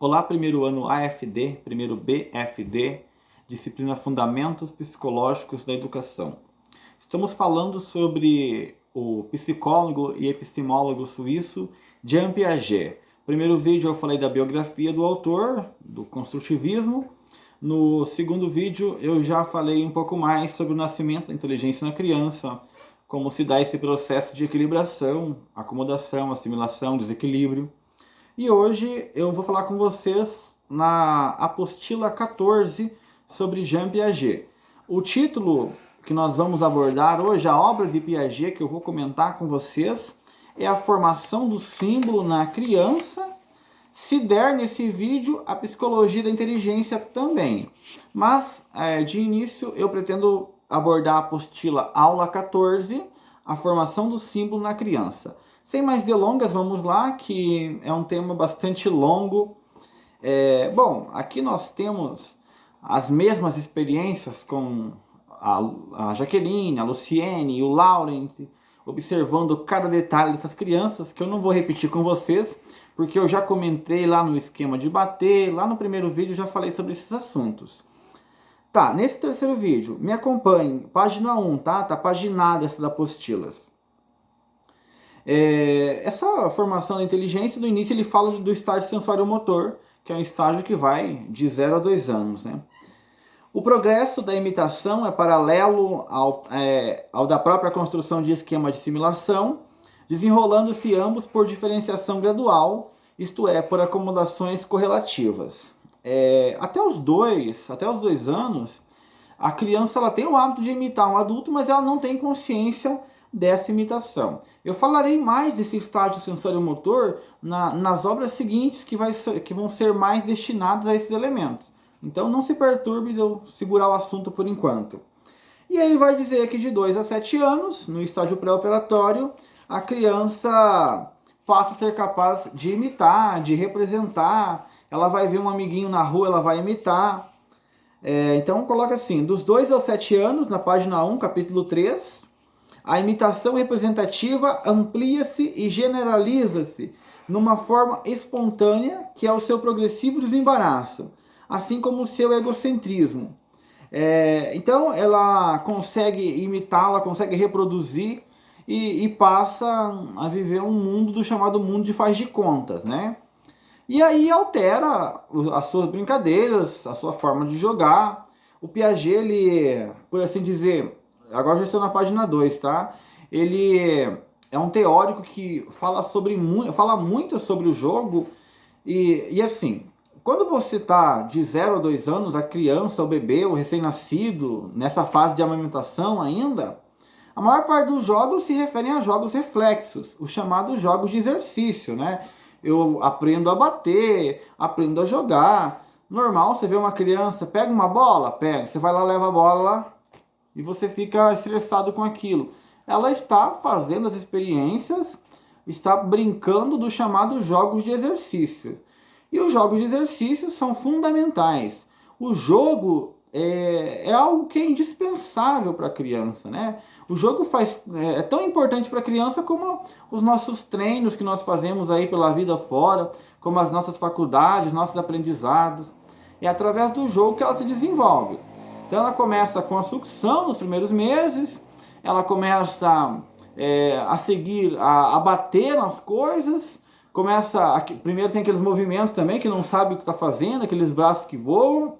Olá, primeiro ano AFD, primeiro BFD, disciplina Fundamentos Psicológicos da Educação. Estamos falando sobre o psicólogo e epistemólogo suíço Jean Piaget. No primeiro vídeo eu falei da biografia do autor, do construtivismo. No segundo vídeo eu já falei um pouco mais sobre o nascimento da inteligência na criança, como se dá esse processo de equilibração, acomodação, assimilação, desequilíbrio. E hoje eu vou falar com vocês na apostila 14 sobre Jean Piaget. O título que nós vamos abordar hoje, a obra de Piaget que eu vou comentar com vocês, é a formação do símbolo na criança. Se der nesse vídeo, a psicologia da inteligência também. Mas, de início, eu pretendo abordar a apostila aula 14, a formação do símbolo na criança. Sem mais delongas, vamos lá, que é um tema bastante longo. Bom, aqui nós temos as mesmas experiências com a Jaqueline, a Luciene e o Laurent, observando cada detalhe dessas crianças, que eu não vou repetir com vocês, porque eu já comentei lá no esquema de bater, lá no primeiro vídeo já falei sobre esses assuntos. Tá, nesse terceiro vídeo, me acompanhe, página 1, tá? Tá paginada essas apostilas. Essa formação da inteligência, no início ele fala do estágio sensório-motor, que é um estágio que vai de 0 a 2 anos, né? O progresso da imitação é paralelo ao da própria construção de esquema de assimilação, desenrolando-se ambos por diferenciação gradual, isto é, por acomodações correlativas. Até os 2 anos, a criança ela tem o hábito de imitar um adulto, mas ela não tem consciência dessa imitação. Eu falarei mais desse estágio sensório-motor nas obras seguintes que vão ser mais destinadas a esses elementos. Então não se perturbe de eu segurar o assunto por enquanto. E aí ele vai dizer que de 2 a 7 anos, no estágio pré-operatório, a criança passa a ser capaz de imitar, de representar. Ela vai ver um amiguinho na rua, ela vai imitar. Então coloca assim, dos 2 aos 7 anos, na página 1, capítulo 3, a imitação representativa amplia-se e generaliza-se numa forma espontânea, que é o seu progressivo desembaraço, assim como o seu egocentrismo. Então ela consegue imitar, ela consegue reproduzir e passa a viver um mundo do chamado mundo de faz de contas, né? E aí altera as suas brincadeiras, a sua forma de jogar. O Piaget, ele, por assim dizer, agora já estou na página 2, tá? Ele é um teórico que fala muito sobre o jogo e assim, quando você está de 0 a 2 anos, a criança, o bebê, o recém-nascido, nessa fase de amamentação ainda, a maior parte dos jogos se referem a jogos reflexos, os chamados jogos de exercício, né? Eu aprendo a bater, aprendo a jogar. Normal, você vê uma criança, pega uma bola? Pega. Você vai lá, leva a bola lá e você fica estressado com aquilo. Ela está fazendo as experiências, está brincando dos chamados jogos de exercício. E os jogos de exercício são fundamentais. O jogo é algo que é indispensável para a criança, né? O jogo é tão importante para a criança como os nossos treinos que nós fazemos aí pela vida fora, como as nossas faculdades, nossos aprendizados. É através do jogo que ela se desenvolve. Então ela começa com a sucção nos primeiros meses, ela começa a seguir, a bater nas coisas, primeiro tem aqueles movimentos também que não sabe o que está fazendo, aqueles braços que voam,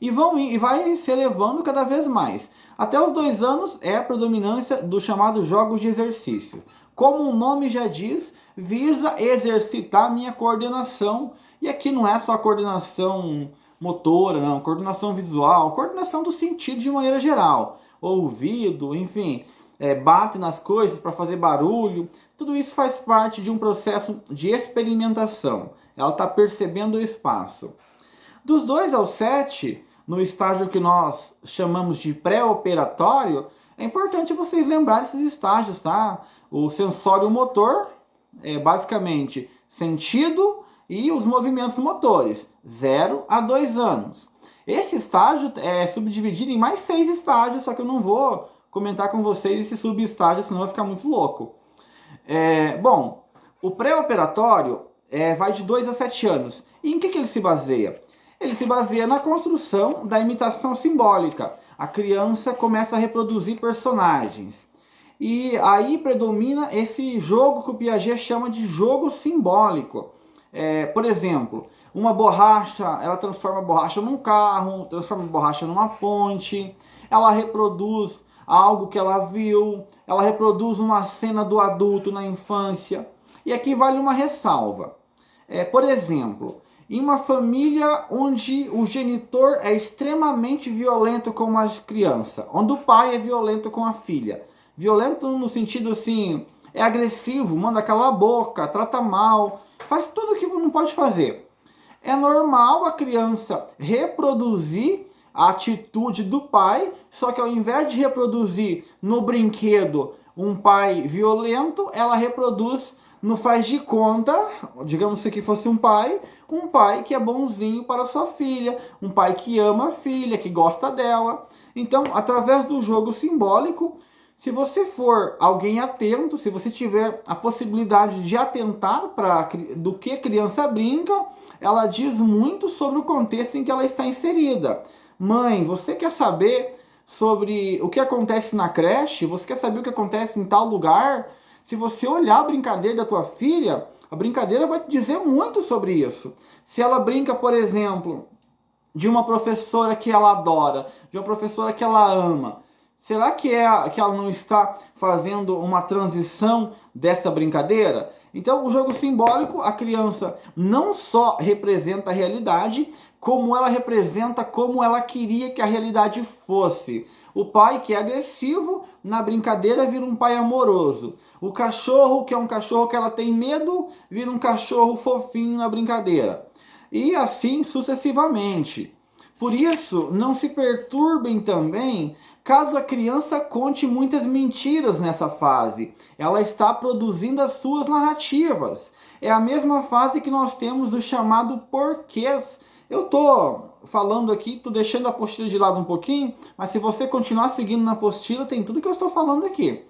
e vai se elevando cada vez mais. Até os 2 anos é a predominância dos chamados jogos de exercício. Como o nome já diz, visa exercitar a minha coordenação. E aqui não é só coordenação motora, não, coordenação visual, coordenação do sentido de maneira geral. Ouvido, enfim, bate nas coisas para fazer barulho. Tudo isso faz parte de um processo de experimentação. Ela está percebendo o espaço. Dos 2 aos 7, no estágio que nós chamamos de pré-operatório, é importante vocês lembrarem esses estágios, tá? O sensório motor é basicamente sentido e os movimentos motores, 0 a 2 anos. Esse estágio é subdividido em mais 6 estágios, só que eu não vou comentar com vocês esse subestágio, senão vai ficar muito louco. Bom, o pré-operatório vai de 2 a 7 anos. E em que ele se baseia? Ele se baseia na construção da imitação simbólica. A criança começa a reproduzir personagens. E aí predomina esse jogo que o Piaget chama de jogo simbólico. Por exemplo, uma borracha, ela transforma a borracha num carro, transforma a borracha numa ponte, ela reproduz algo que ela viu, ela reproduz uma cena do adulto na infância. E aqui vale uma ressalva. Por exemplo, em uma família onde o genitor é extremamente violento com uma criança, onde o pai é violento com a filha. Violento no sentido assim, é agressivo, manda calar a boca, trata mal, faz tudo o que não pode fazer. É normal a criança reproduzir a atitude do pai, só que ao invés de reproduzir no brinquedo um pai violento, ela reproduz no faz de conta, digamos que fosse um pai que é bonzinho para sua filha, um pai que ama a filha, que gosta dela. Então, através do jogo simbólico, se você for alguém atento, se você tiver a possibilidade de atentar para do que a criança brinca, ela diz muito sobre o contexto em que ela está inserida. Mãe, você quer saber sobre o que acontece na creche? Você quer saber o que acontece em tal lugar? Se você olhar a brincadeira da tua filha, a brincadeira vai te dizer muito sobre isso. Se ela brinca, por exemplo, de uma professora que ela adora, de uma professora que ela ama, será que ela não está fazendo uma transição dessa brincadeira? Então, o jogo simbólico, a criança não só representa a realidade, como ela representa como ela queria que a realidade fosse. O pai que é agressivo, na brincadeira vira um pai amoroso. O cachorro, que é um cachorro que ela tem medo, vira um cachorro fofinho na brincadeira. E assim sucessivamente. Por isso, não se perturbem também caso a criança conte muitas mentiras nessa fase. Ela está produzindo as suas narrativas. É a mesma fase que nós temos do chamado porquês. Eu estou falando aqui, estou deixando a apostila de lado um pouquinho, mas se você continuar seguindo na apostila, tem tudo que eu estou falando aqui.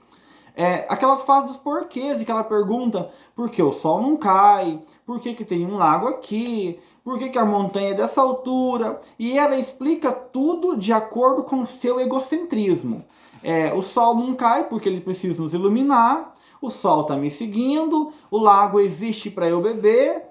Aquelas fases dos porquês, que ela pergunta por que o sol não cai, por que tem um lago aqui, por que a montanha é dessa altura, e ela explica tudo de acordo com o seu egocentrismo. O sol não cai porque ele precisa nos iluminar, o sol está me seguindo, o lago existe para eu beber,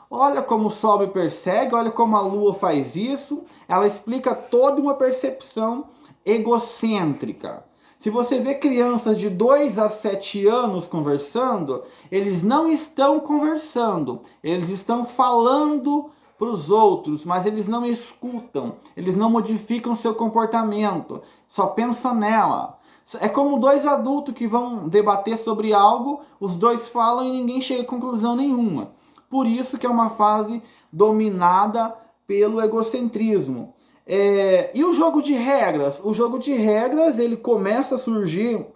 olha como o sol me persegue, olha como a lua faz isso. Ela explica toda uma percepção egocêntrica. Se você vê crianças de 2 a 7 anos conversando, eles não estão conversando, eles estão falando para os outros, mas eles não escutam, eles não modificam seu comportamento, só pensam nela. É como dois adultos que vão debater sobre algo, os dois falam e ninguém chega a conclusão nenhuma. Por isso que é uma fase dominada pelo egocentrismo. E o jogo de regras? O jogo de regras ele começa a surgir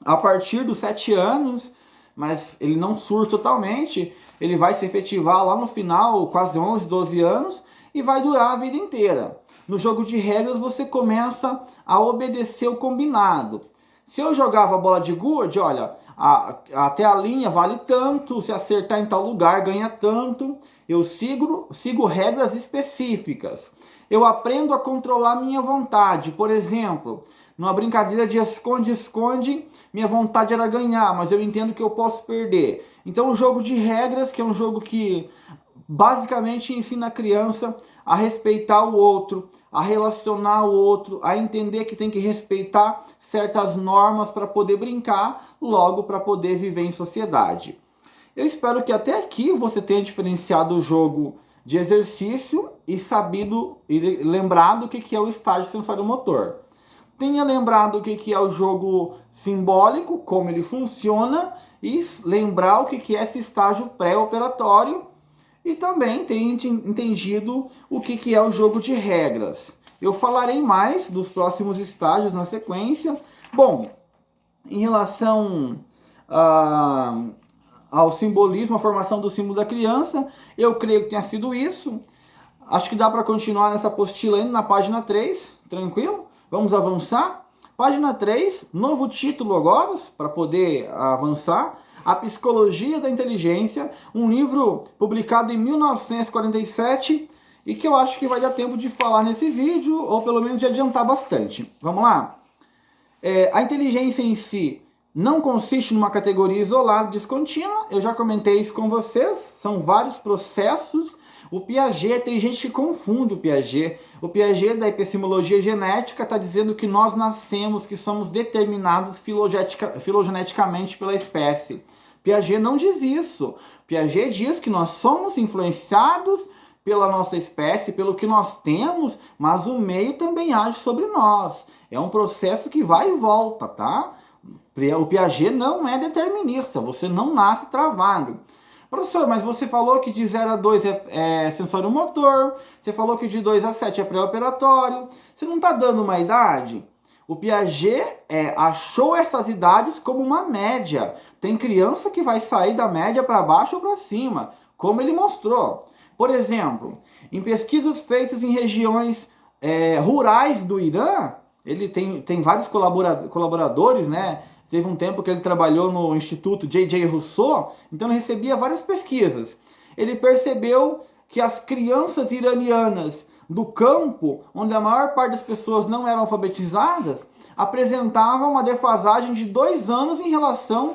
a partir dos 7 anos, mas ele não surge totalmente. Ele vai se efetivar lá no final, quase 11, 12 anos, e vai durar a vida inteira. No jogo de regras você começa a obedecer o combinado. Se eu jogava bola de gude, olha, até a linha vale tanto, se acertar em tal lugar ganha tanto. Eu sigo regras específicas. Eu aprendo a controlar minha vontade. Por exemplo, numa brincadeira de esconde-esconde, minha vontade era ganhar, mas eu entendo que eu posso perder. Então o jogo de regras, que é um jogo que basicamente ensina a criança a respeitar o outro, a relacionar o outro, a entender que tem que respeitar certas normas para poder brincar, logo para poder viver em sociedade. Eu espero que até aqui você tenha diferenciado o jogo de exercício e sabido e lembrado o que é o estágio sensório-motor. Tenha lembrado o que é o jogo simbólico, como ele funciona, e lembrar o que é esse estágio pré-operatório, e também tenha entendido o que é o jogo de regras. Eu falarei mais dos próximos estágios na sequência. Bom, em relação ao simbolismo, a formação do símbolo da criança, eu creio que tenha sido isso. Acho que dá para continuar nessa apostila ainda na página 3, tranquilo? Vamos avançar. Página 3, novo título agora, para poder avançar. A Psicologia da Inteligência, um livro publicado em 1947 e que eu acho que vai dar tempo de falar nesse vídeo, ou pelo menos de adiantar bastante. Vamos lá? A inteligência em si não consiste numa categoria isolada, descontínua, eu já comentei isso com vocês, são vários processos. O Piaget, tem gente que confunde o Piaget. O Piaget da epistemologia genética está dizendo que nós nascemos, que somos determinados filogeneticamente pela espécie. Piaget não diz isso. Piaget diz que nós somos influenciados pela nossa espécie, pelo que nós temos, mas o meio também age sobre nós. É um processo que vai e volta, tá? O Piaget não é determinista, você não nasce travado. Professor, mas você falou que de 0 a 2 é sensório motor, você falou que de 2 a 7 é pré-operatório, você não está dando uma idade? O Piaget achou essas idades como uma média. Tem criança que vai sair da média para baixo ou para cima, como ele mostrou. Por exemplo, em pesquisas feitas em regiões rurais do Irã, ele tem vários colaboradores, né? Teve um tempo que ele trabalhou no Instituto J.J. Rousseau, então ele recebia várias pesquisas. Ele percebeu que as crianças iranianas do campo, onde a maior parte das pessoas não eram alfabetizadas, apresentavam uma defasagem de 2 anos em relação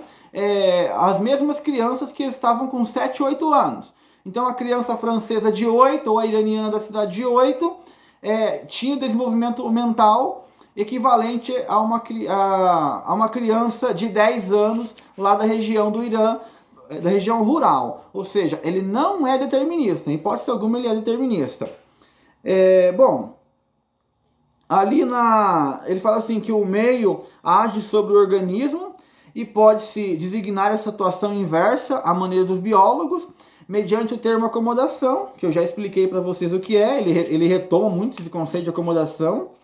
às mesmas crianças que estavam com 7, 8 anos. Então a criança francesa de 8 ou a iraniana da cidade de 8 tinha desenvolvimento mental equivalente a uma criança de 10 anos lá da região do Irã, da região rural. Ou seja, ele não é determinista, em hipótese alguma ele é determinista. Bom, ali ele fala assim que o meio age sobre o organismo e pode-se designar essa atuação inversa à maneira dos biólogos, mediante o termo acomodação, que eu já expliquei para vocês o que é, ele retoma muito esse conceito de acomodação.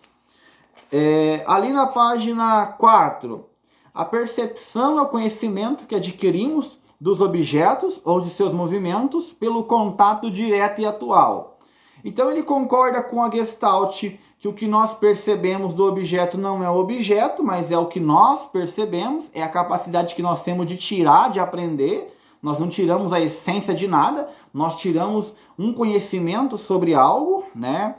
Ali na página 4, a percepção é o conhecimento que adquirimos dos objetos ou de seus movimentos pelo contato direto e atual. Então ele concorda com a Gestalt que o que nós percebemos do objeto não é o objeto, mas é o que nós percebemos, é a capacidade que nós temos de tirar, de aprender. Nós não tiramos a essência de nada, nós tiramos um conhecimento sobre algo, né?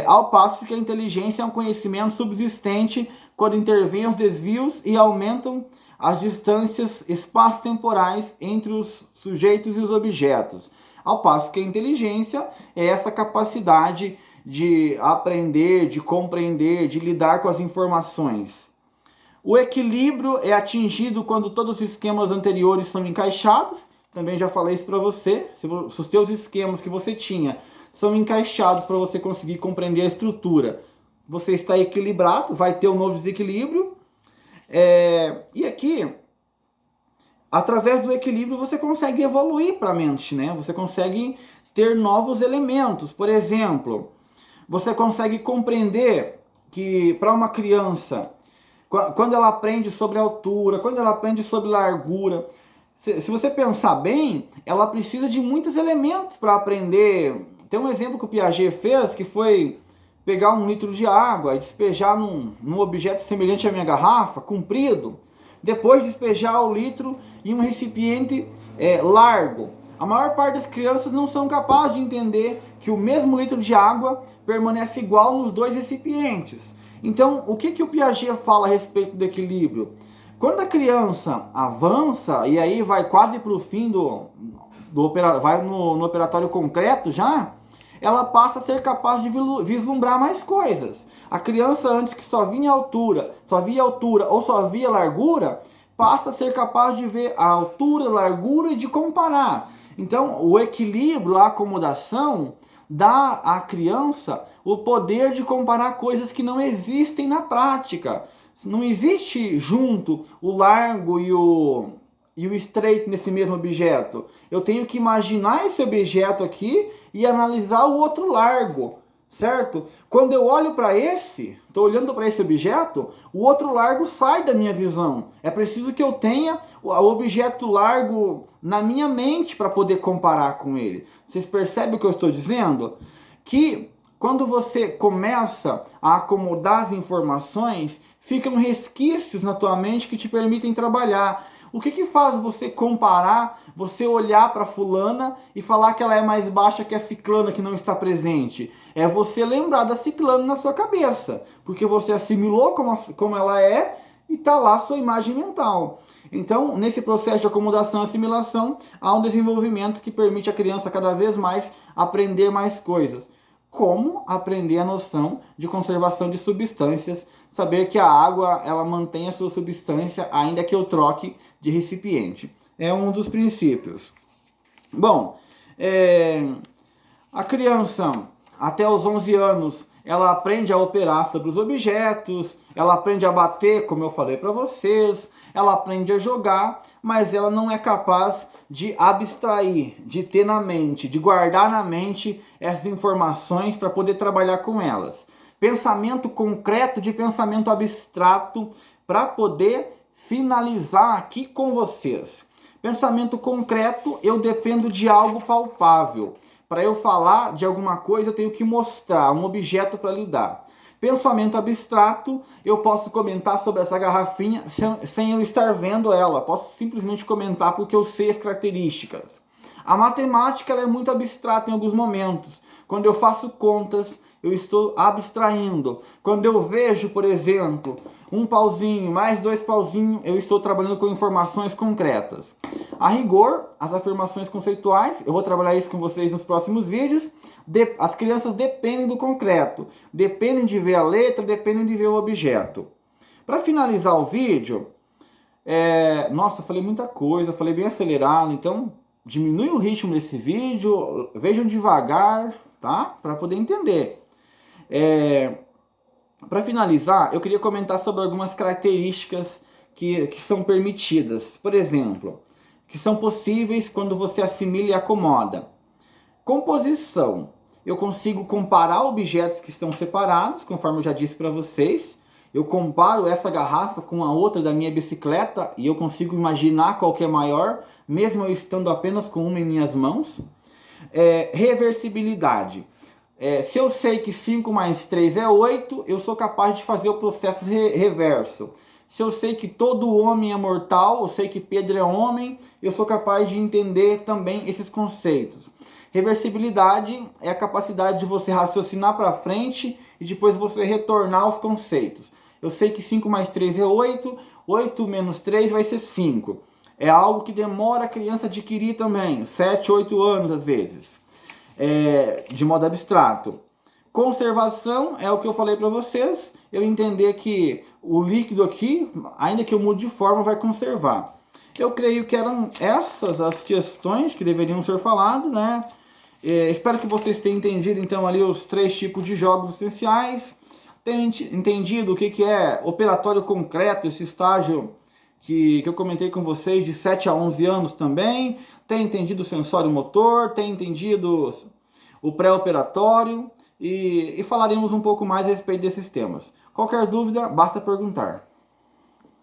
Ao passo que a inteligência é um conhecimento subsistente quando intervêm os desvios e aumentam as distâncias espaço-temporais entre os sujeitos e os objetos. Ao passo que a inteligência é essa capacidade de aprender, de compreender, de lidar com as informações. O equilíbrio é atingido quando todos os esquemas anteriores são encaixados. Também já falei isso para você. Se os teus esquemas que você tinha são encaixados para você conseguir compreender a estrutura, você está equilibrado, vai ter um novo desequilíbrio. E aqui, através do equilíbrio, você consegue evoluir para a mente, né? Você consegue ter novos elementos. Por exemplo, você consegue compreender que para uma criança, quando ela aprende sobre altura, quando ela aprende sobre largura, se você pensar bem, ela precisa de muitos elementos para aprender. Tem um exemplo que o Piaget fez, que foi pegar 1 litro de água e despejar num objeto semelhante à minha garrafa, comprido, depois despejar o litro em um recipiente largo. A maior parte das crianças não são capazes de entender que o mesmo litro de água permanece igual nos 2 recipientes. Então, o que o Piaget fala a respeito do equilíbrio? Quando a criança avança, e aí vai quase para o fim vai no operatório concreto já, ela passa a ser capaz de vislumbrar mais coisas. A criança antes que só via altura ou só via largura, passa a ser capaz de ver a altura, largura e de comparar. Então, o equilíbrio, a acomodação, dá à criança o poder de comparar coisas que não existem na prática. Não existe junto o largo e o estreito nesse mesmo objeto. Eu tenho que imaginar esse objeto aqui e analisar o outro largo, certo? Quando eu olho para estou olhando para esse objeto, o outro largo sai da minha visão. É preciso que eu tenha o objeto largo na minha mente para poder comparar com ele. Vocês percebem o que eu estou dizendo? Que quando você começa a acomodar as informações, ficam resquícios na tua mente que te permitem trabalhar. O que faz você comparar, você olhar para fulana e falar que ela é mais baixa que a ciclana que não está presente? É você lembrar da ciclana na sua cabeça, porque você assimilou como ela é e está lá a sua imagem mental. Então, nesse processo de acomodação e assimilação, há um desenvolvimento que permite a criança cada vez mais aprender mais coisas. Como aprender a noção de conservação de substâncias, saber que a água ela mantém a sua substância ainda que eu troque de recipiente. É um dos princípios. Bom, a criança até os 11 anos, ela aprende a operar sobre os objetos, ela aprende a bater, como eu falei para vocês, ela aprende a jogar, mas ela não é capaz de abstrair, de ter na mente, de guardar na mente essas informações para poder trabalhar com elas. Pensamento concreto de pensamento abstrato para poder finalizar aqui com vocês. Pensamento concreto, eu dependo de algo palpável. Para eu falar de alguma coisa, eu tenho que mostrar um objeto para lidar. Pensamento abstrato, eu posso comentar sobre essa garrafinha sem eu estar vendo ela. Posso simplesmente comentar porque eu sei as características. A matemática ela é muito abstrata em alguns momentos. Quando eu faço contas, eu estou abstraindo. Quando eu vejo, por exemplo, um pauzinho mais 2 pauzinhos, eu estou trabalhando com informações concretas. A rigor, as afirmações conceituais, eu vou trabalhar isso com vocês nos próximos vídeos. As crianças dependem do concreto, dependem de ver a letra, dependem de ver o objeto. Para finalizar o vídeo, nossa, eu falei muita coisa, falei bem acelerado, então diminui o ritmo desse vídeo, vejam devagar, tá? Para poder entender. Para finalizar, eu queria comentar sobre algumas características que são permitidas. Por exemplo, que são possíveis quando você assimila e acomoda. Composição. Eu consigo comparar objetos que estão separados, conforme eu já disse para vocês. Eu comparo essa garrafa com a outra da minha bicicleta e eu consigo imaginar qual que é maior, mesmo eu estando apenas com uma em minhas mãos. Reversibilidade. Se eu sei que 5 mais 3 é 8, eu sou capaz de fazer o processo reverso. Se eu sei que todo homem é mortal, eu sei que Pedro é homem, eu sou capaz de entender também esses conceitos. Reversibilidade é a capacidade de você raciocinar para frente e depois você retornar aos conceitos. Eu sei que 5 mais 3 é 8, 8 menos 3 vai ser 5. É algo que demora a criança a adquirir também, 7, 8 anos às vezes. De modo abstrato. Conservação é o que eu falei para vocês, eu entender que o líquido aqui, ainda que eu mude de forma, vai conservar. Eu creio que eram essas as questões que deveriam ser faladas, né? Espero que vocês tenham entendido então ali os 3 tipos de jogos essenciais, tenham entendido o que é operatório concreto, esse estágio que eu comentei com vocês de 7 a 11 anos também, tem entendido o sensório motor, tem entendido o pré-operatório e falaremos um pouco mais a respeito desses temas. Qualquer dúvida, basta perguntar.